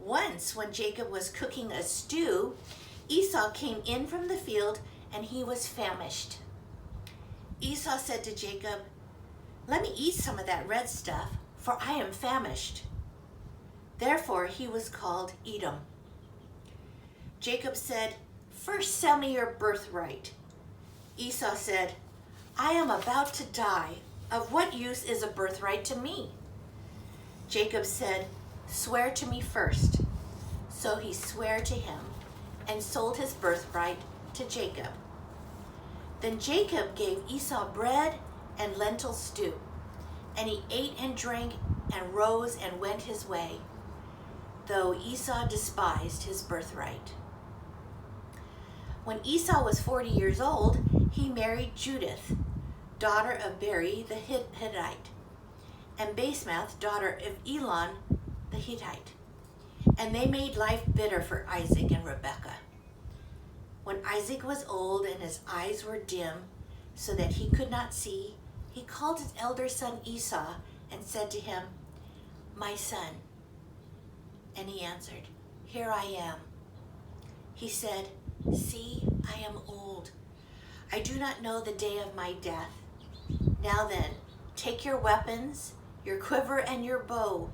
Once, when Jacob was cooking a stew, Esau came in from the field, and he was famished. Esau said to Jacob, "Let me eat some of that red stuff, for I am famished." Therefore he was called Edom. Jacob said, "First sell me your birthright." Esau said, "I am about to die. Of what use is a birthright to me?" Jacob said, "Swear to me first." So he swore to him and sold his birthright to Jacob. Then Jacob gave Esau bread and lentil stew, and he ate and drank and rose and went his way, though Esau despised his birthright. When Esau was 40 years old, he married Judith, daughter of Beri the Hittite, and Basemath, daughter of Elon the Hittite. And they made life bitter for Isaac and Rebekah. When Isaac was old and his eyes were dim, so that he could not see, he called his elder son Esau and said to him, "My son." And he answered, "Here I am." He said, "See, I am old. I do not know the day of my death. Now then, take your weapons, your quiver and your bow,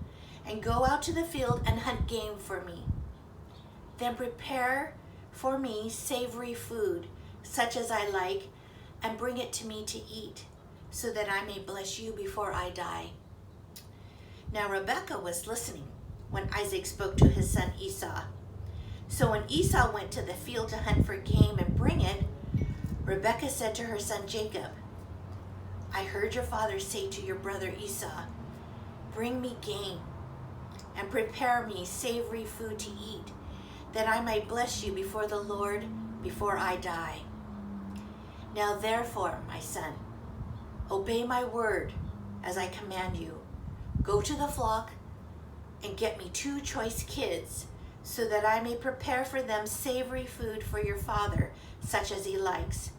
and go out to the field and hunt game for me. Then prepare for me savory food, such as I like, and bring it to me to eat, so that I may bless you before I die." Now Rebekah was listening when Isaac spoke to his son Esau. So when Esau went to the field to hunt for game and bring it, Rebekah said to her son Jacob, "I heard your father say to your brother Esau, 'Bring me game and prepare me savory food to eat, that I might bless you before the Lord before I die.' Now therefore, my son, obey my word as I command you. Go to the flock and get me 2 choice kids, so that I may prepare for them savory food for your father, such as he likes.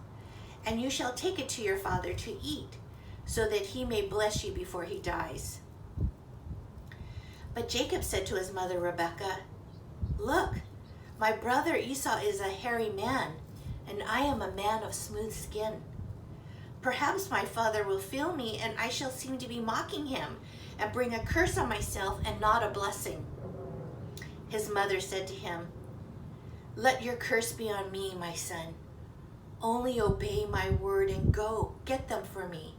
And you shall take it to your father to eat, so that he may bless you before he dies." But Jacob said to his mother Rebekah, "Look, my brother Esau is a hairy man, and I am a man of smooth skin. Perhaps my father will feel me, and I shall seem to be mocking him, and bring a curse on myself and not a blessing." His mother said to him, "Let your curse be on me, my son. Only obey my word and go, get them for me."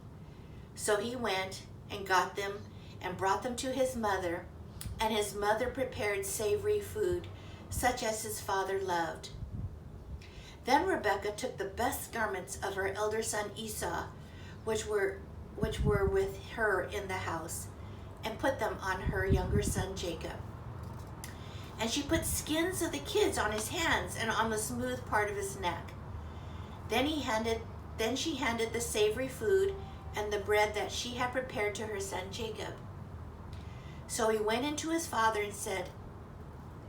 So he went and got them and brought them to his mother, and his mother prepared savory food, such as his father loved. Then Rebekah took the best garments of her elder son Esau, which were with her in the house, and put them on her younger son Jacob. And she put skins of the kids on his hands and on the smooth part of his neck. Then she handed the savory food and the bread that she had prepared to her son Jacob. So he went into his father and said,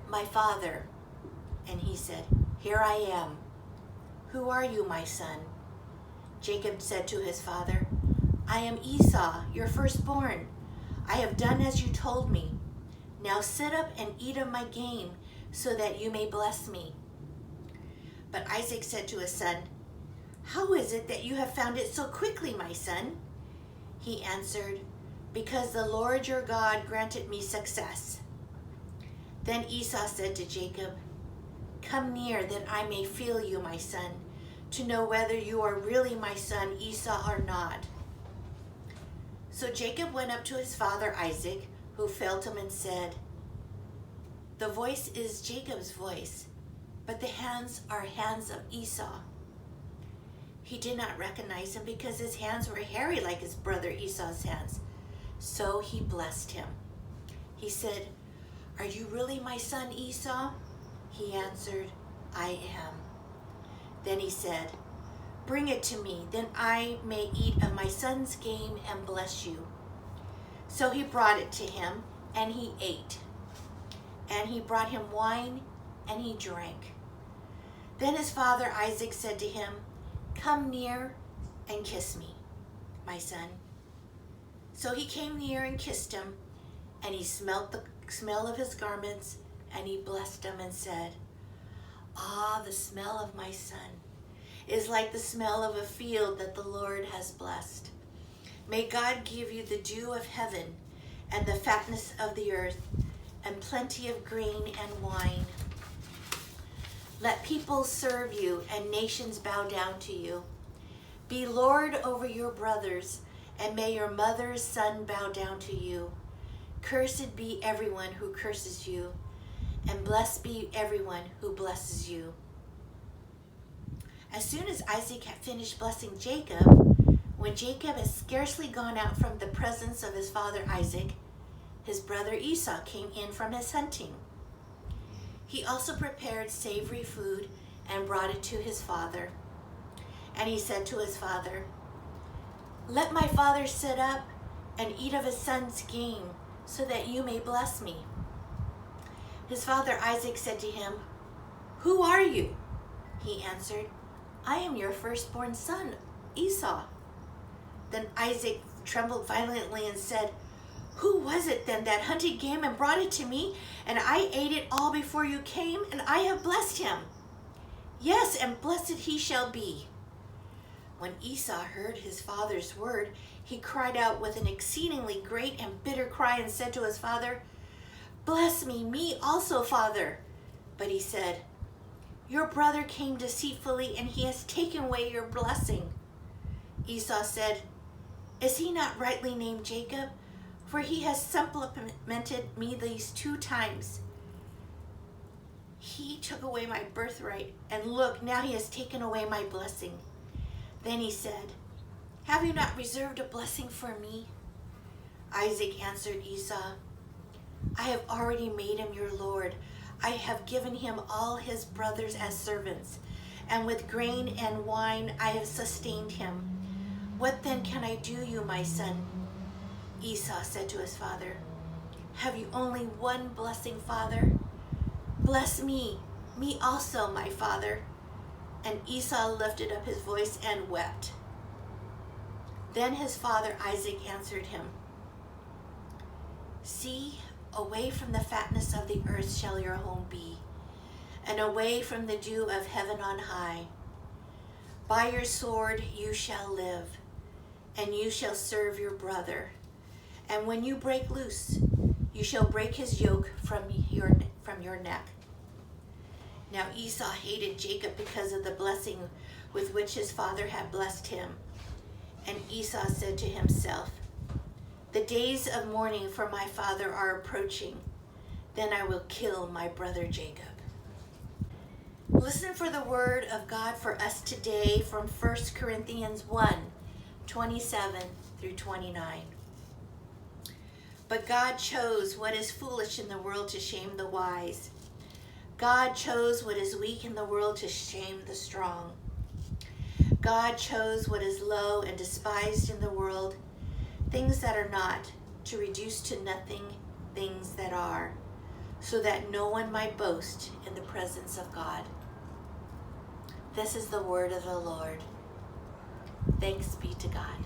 "My father." And he said, "Here I am." "Who are you, my son?" Jacob said to his father, "I am Esau, your firstborn. I have done as you told me. Now sit up and eat of my game, so that you may bless me." But Isaac said to his son, "How is it that you have found it so quickly, my son?" He answered, "Because the Lord your God granted me success." Then Esau said to Jacob, "Come near, that I may feel you, my son, to know whether you are really my son Esau or not." So Jacob went up to his father Isaac, who felt him and said, "The voice is Jacob's voice, but the hands are hands of Esau." He did not recognize him because his hands were hairy like his brother Esau's hands. So he blessed him. He said, "Are you really my son Esau?" He answered, "I am." Then he said, "Bring it to me, then I may eat of my son's game and bless you." So he brought it to him, and he ate. And he brought him wine, and he drank. Then his father Isaac said to him, "Come near and kiss me, my son." So he came near and kissed him, and he smelt the smell of his garments and he blessed them and said, "Ah, the smell of my son is like the smell of a field that the Lord has blessed. May God give you the dew of heaven and the fatness of the earth and plenty of grain and wine. Let people serve you and nations bow down to you. Be Lord over your brothers, and may your mother's son bow down to you. Cursed be everyone who curses you, and blessed be everyone who blesses you." As soon as Isaac had finished blessing Jacob, when Jacob had scarcely gone out from the presence of his father Isaac, his brother Esau came in from his hunting. He also prepared savory food and brought it to his father. And he said to his father, "Let my father sit up and eat of his son's game, so that you may bless me." His father Isaac said to him, "Who are you?" He answered, "I am your firstborn son, Esau." Then Isaac trembled violently and said, "Who was it then that hunted game and brought it to me, and I ate it all before you came, and I have blessed him? Yes, and blessed he shall be." When Esau heard his father's word, he cried out with an exceedingly great and bitter cry and said to his father, "Bless me also, father." But he said, "Your brother came deceitfully, and he has taken away your blessing." Esau said, "Is he not rightly named Jacob? For he has supplemented me these 2 times. He took away my birthright, and look, now he has taken away my blessing." Then he said, "Have you not reserved a blessing for me?" Isaac answered Esau, "I have already made him your lord. I have given him all his brothers as servants, and with grain and wine I have sustained him. What then can I do you, my son?" Esau said to his father, "Have you only one blessing, father? Bless me also, my father." And Esau lifted up his voice and wept. Then his father Isaac answered him, "See, away from the fatness of the earth shall your home be, and away from the dew of heaven on high. By your sword you shall live, and you shall serve your brother. And when you break loose, you shall break his yoke from your neck." Now Esau hated Jacob because of the blessing with which his father had blessed him. And Esau said to himself, "The days of mourning for my father are approaching. Then I will kill my brother Jacob." Listen for the word of God for us today from 1 Corinthians 1:27 through 29. "But God chose what is foolish in the world to shame the wise. God chose what is weak in the world to shame the strong. God chose what is low and despised in the world, things that are not, to reduce to nothing things that are, so that no one might boast in the presence of God." This is the word of the Lord. Thanks be to God.